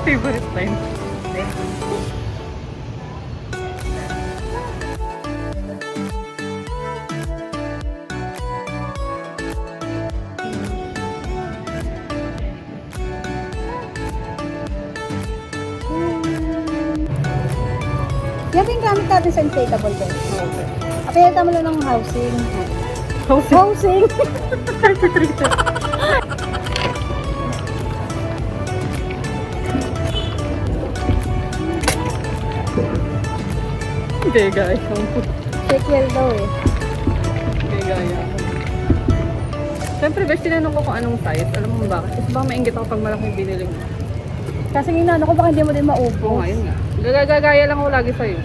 Favorite time. Yan yung gamit natin sa inflatable bed. Okay. Apelita mo lang ng housing. Housing? Housing! Hindi, gaya. Shake well daw eh. Hindi, gaya. Siyempre, best tinanong ko kung anong size. Alam mo bakit? Kasi baka mainggit ako pag malaking binili mo. Kasi ginano ko baka hindi mo din Oo maubos. nga, yun nga. Gagagaya lang ako lagi sa'yo.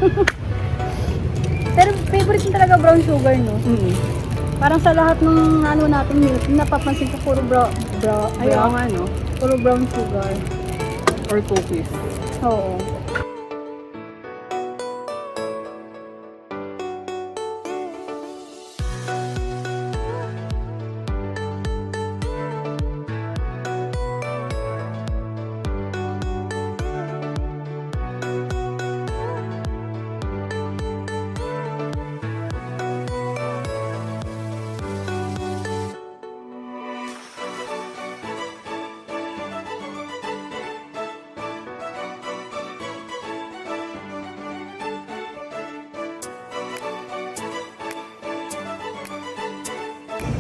Pero favorite ko talaga brown sugar, no? Parang sa lahat ng ano natin milk, napapansin ko puro Ay, oo nga, no? puro brown sugar. Or cookies. Oo.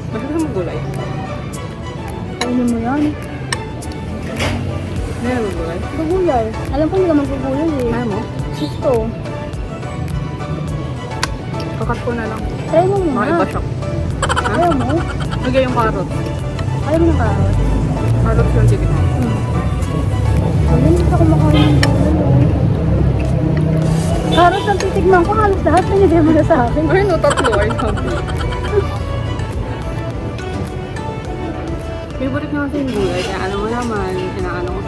Masarap mo gulay. Kainin mo yan. Hindi na gulay. Gugulay. Alam ko hindi ka magugulay eh. Ayaw mo? Gusto. Kakat ko na lang. Try mo muna. Mga iba shock. Ayaw mo? Lagay yung carrot. Ayaw mo ng carrot. Carrot yung titik mo. Ayun, hindi ako kumakain ng gulay. Carrot ang titigman ko. Halos lahat pinigay mo na sa akin. Ay, no, tatlo. Ay, happy. Favorite nga kasi yung gulay. Kaya alam mo naman, inaano ko.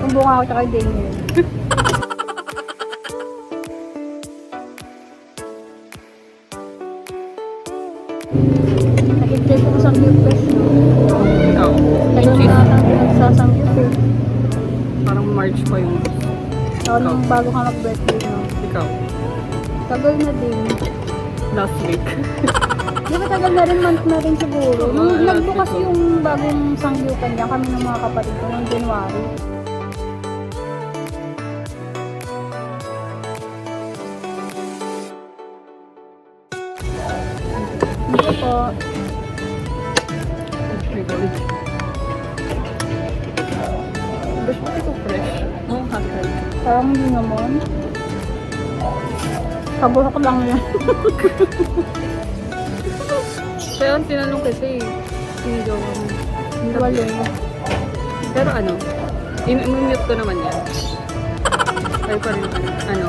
Kumbunga ako tsaka yung Daniel. Nag-intay ko sa Milktea. Ikaw. Tayo Cheese. na natin nagsasangyup eh. Parang March pa yung So, nung bago ka mag-birthday mo. ikaw. Tagal na din. Last week. Di ba tagal na rin, month na rin siguro. Nung Oo, nagbukas last week. yung bagong sangyupan niya, kami ng mga kapatid ko noong January. Ito po. Bash mo ito fresh? Oo, hot-hot. Parang hindi naman. Kabuhok lang yan. Kaya ang tinanong kasi, sinigawa mo. Wala. Pero ano, i-mute ko naman yan. Try pa rin ano.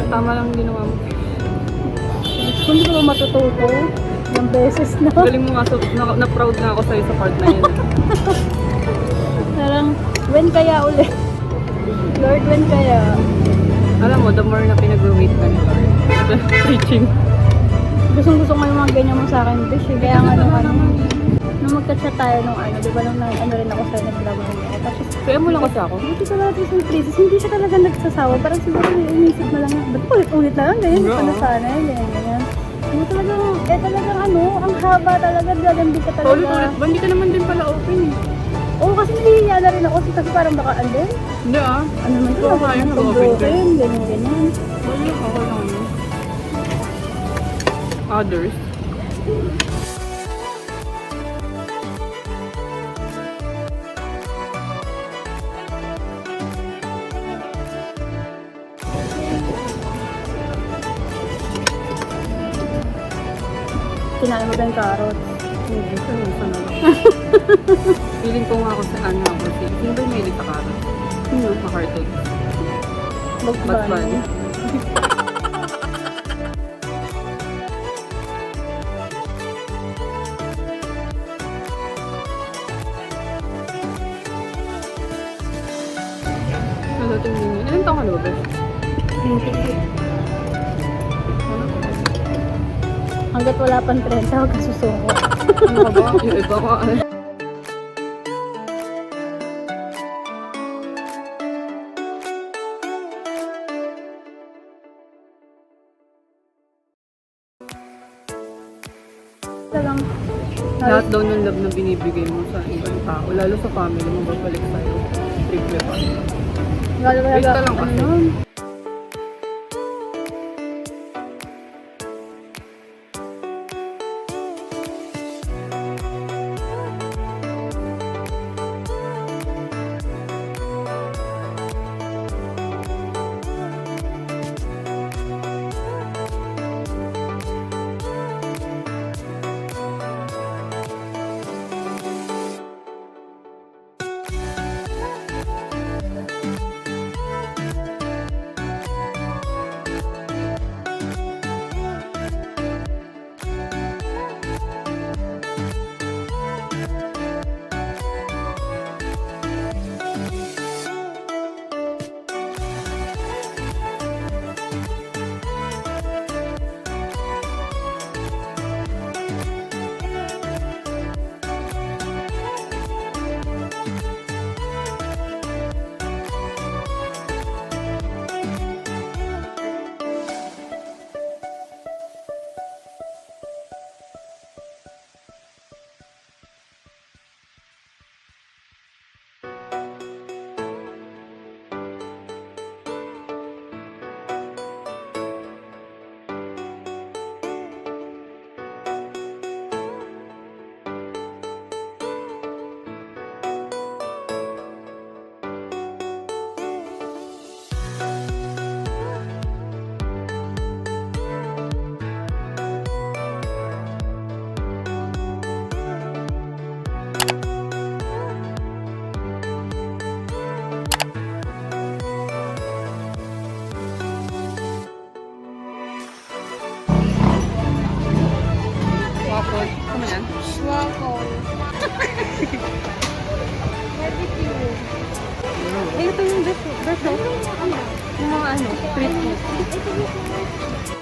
Tama lang ginawa mo. Kung hindi ko matututo, yung beses na. Galing mo nga, na-proud na ako sa'yo sa part na yun. Parang, when kaya ulit? Lord, when kaya? Alam mo, the more na pinag-wait ka ni Lord. Preaching. Gustong-gusto ko yung mga ganyan mo sa akin, Bish. Kaya nga nung magka-chat tayo nung ano, di ba nung ano rin ako sa'yo, nag-vlog ako. Tapos, Kaya mo lang kasi ako. hindi ko natin surprises. Hindi siya talaga nagsasawa. Parang siguro inisip mo lang, ba't ulit-ulit lang? Ganyan, Oo. ano sana, ganyan. Hindi talagang, talagang ano, ang haba talaga, gagandi ka talaga. Paulit-ulit ba? Hindi ka naman din pala open eh. Oo, kasi nahihiya na rin ako kasi parang baka andin. Hindi ah. Ano naman ito? Oo, kaya nag-open ka. Ganyan. Wala, ako lang yun. Others. kinain mo ba yung carrot? Hindi ko yung sana. Feeling ko nga ako sa ano ako. Sino ba yung mahilig sa carrot? Sa cartoon. Bugs Bugs Bunny. Bunny. Dating din yun. Ilan taong ka na ba, Beth? 28. Hanggat wala pang 30, huwag ka susuko. Ano ka ba? Yung iba ko. Talagang, Lahat daw ng love na binibigay mo sa ibang tao, lalo sa family mo, babalik sa'yo. Triple pa. lalo Wait ka talaga, lang kasi. Waffle. Ano yan? Waffle. Barbecue. Eh, ito yung best. Best, oh. Yung mga ano, street food.